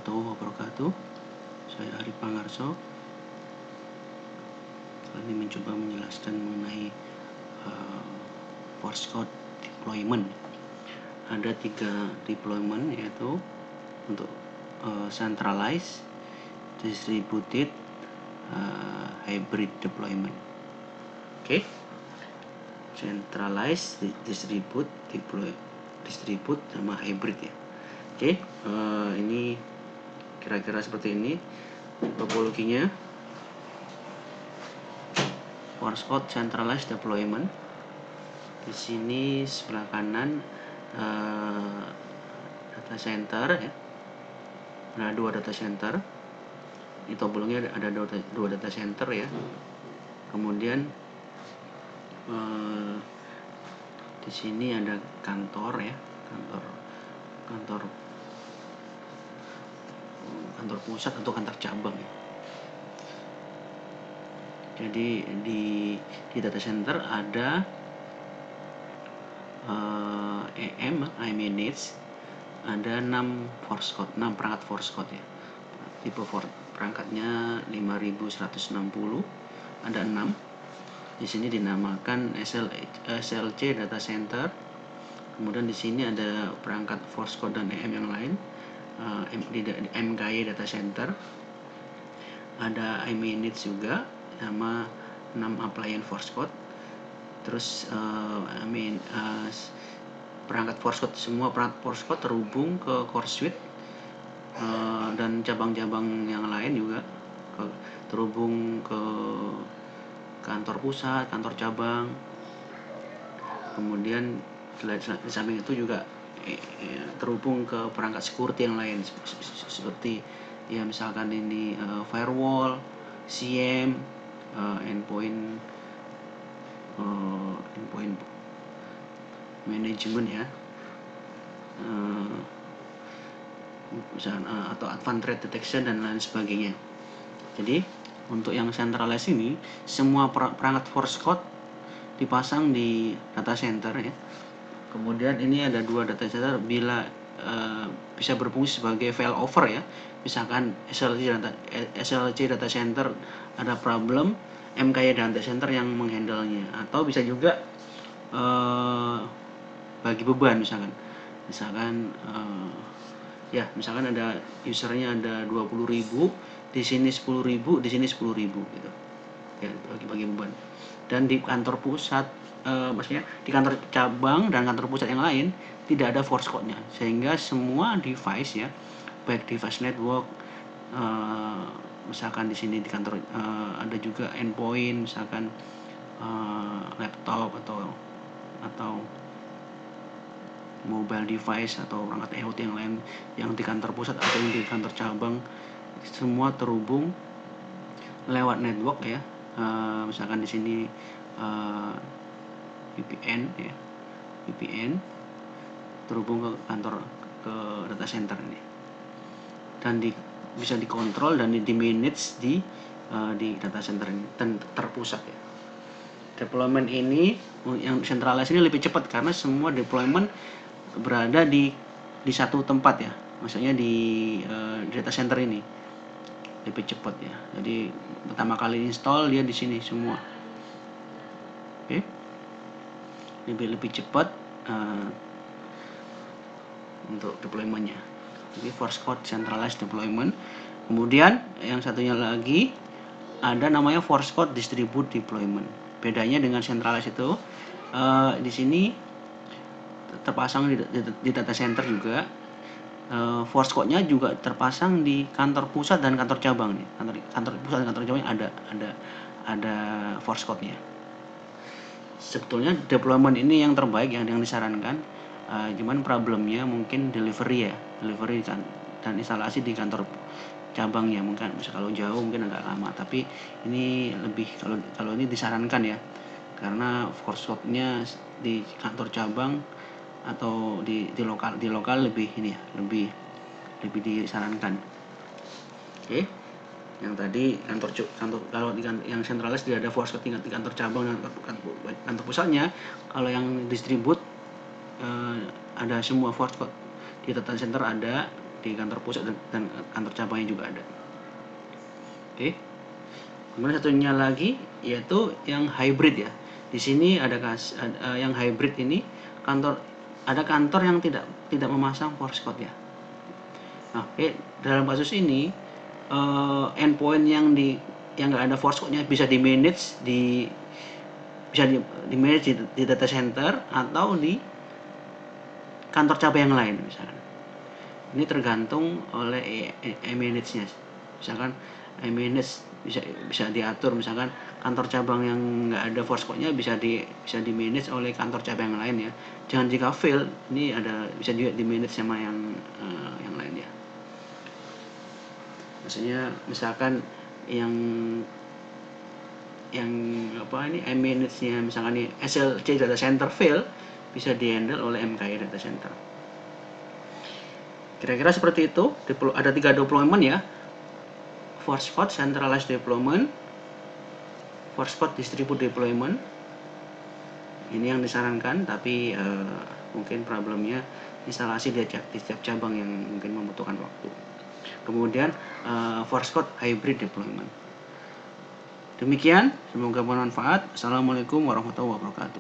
warahmatullahi wabarakatuh. Saya Arif Pangarso. Kali ini mencoba menjelaskan mengenai force code deployment. Ada 3 deployment, yaitu untuk centralized, distributed, hybrid deployment. Oke. Centralized, distribute sama hybrid ya. Oke, ini kira-kira seperti ini topologinya. Force code centralized deployment. Di sini sebelah kanan data center ya. Ada 2 data center. Di topologinya ada 2 data center ya. Kemudian di sini ada kantor ya, kantor pusat atau kantor cabang ya. Jadi di data center ada IMNITs, ada 6 force code, 6 perangkat force code ya. Tipe perangkatnya 5160, ada 6. Di sini dinamakan SLC data center. Kemudian di sini ada perangkat force code dan EM yang lain, MKY data center. Ada IMNITs juga sama 6 appliance force code. Terus perangkat force code, semua perangkat force code terhubung ke core switch, dan cabang-cabang yang lain juga terhubung ke kantor pusat, kantor cabang. Kemudian di samping itu juga terhubung ke perangkat security yang lain, seperti ya misalkan ini firewall, CM, endpoint management ya, misalkan atau advanced threat detection dan lain sebagainya. Jadi untuk yang centralized ini, semua perangkat force code dipasang di data center ya. Kemudian ini ada 2 data center bila bisa berfungsi sebagai failover ya. Misalkan SLC data center ada problem, MKY data center yang menghandle-nya. Atau bisa juga bagi beban, misalkan ada usernya ada 20.000, di sini 10.000, di sini 10.000 gitu ya, bagi beban. Dan di kantor pusat, maksudnya di kantor cabang dan kantor pusat yang lain tidak ada force code-nya, sehingga semua device ya, baik device network, misalkan di sini di kantor ada juga endpoint, misalkan laptop atau mobile device atau perangkat IoT yang lain yang di kantor pusat atau yang di kantor cabang, semua terhubung lewat network ya. Misalkan di sini VPN ya, VPN terhubung ke data center ini, dan bisa dikontrol dan di-manage di data center ini dan terpusat ya. Deployment ini yang centralized ini lebih cepat karena semua deployment berada di satu tempat ya, maksudnya di data center ini lebih cepat ya. Jadi pertama kali install dia di sini semua. Oke. Lebih cepat untuk deploymentnya. Jadi force code centralized deployment. Kemudian yang satunya lagi ada namanya force code distribute deployment. Bedanya dengan centralized itu di sini terpasang di data center juga. Force code-nya juga terpasang di kantor pusat dan kantor cabang nih. Kantor pusat dan kantor cabang ada force code-nya. Sebetulnya deployment ini yang terbaik yang disarankan, cuman problemnya mungkin delivery dan instalasi di kantor cabangnya. Mungkin kalau jauh mungkin agak lama, tapi ini lebih kalau ini disarankan ya, karena force code-nya di kantor cabang atau di lokal lebih ini ya, lebih disarankan. Oke. Yang tadi kantor kalau yang centralized dia ada force code di kantor cabang dan kantor pusatnya. Kalau yang distribute ada semua force code di data center ada, di kantor pusat dan kantor cabangnya juga ada. Oke. Kemudian satunya lagi yaitu yang hybrid ya. Di sini ada yang hybrid ini ada kantor yang tidak memasang force code ya. Nah, dalam kasus ini endpoint yang nggak ada force code-nya bisa di manage di manage di data center atau di kantor cabang yang lain misalkan. Ini tergantung oleh manage-nya. Misalkan manage bisa diatur, misalkan kantor cabang yang nggak ada force code-nya bisa di manage oleh kantor cabang yang lain ya. Jangan jika fail, ini bisa juga di manage sama yang lain ya. Maksudnya misalkan yang manage-nya misalkan ini SLC data center fail, bisa di-handle oleh MKI data center. Kira-kira seperti itu. Ada 3 deployment ya. Force code centralized deployment, force code distributed deployment. Ini yang disarankan, tapi mungkin problemnya instalasi di setiap cabang yang mungkin membutuhkan waktu. Kemudian force code hybrid deployment. Demikian, semoga bermanfaat. Assalamualaikum warahmatullahi wabarakatuh.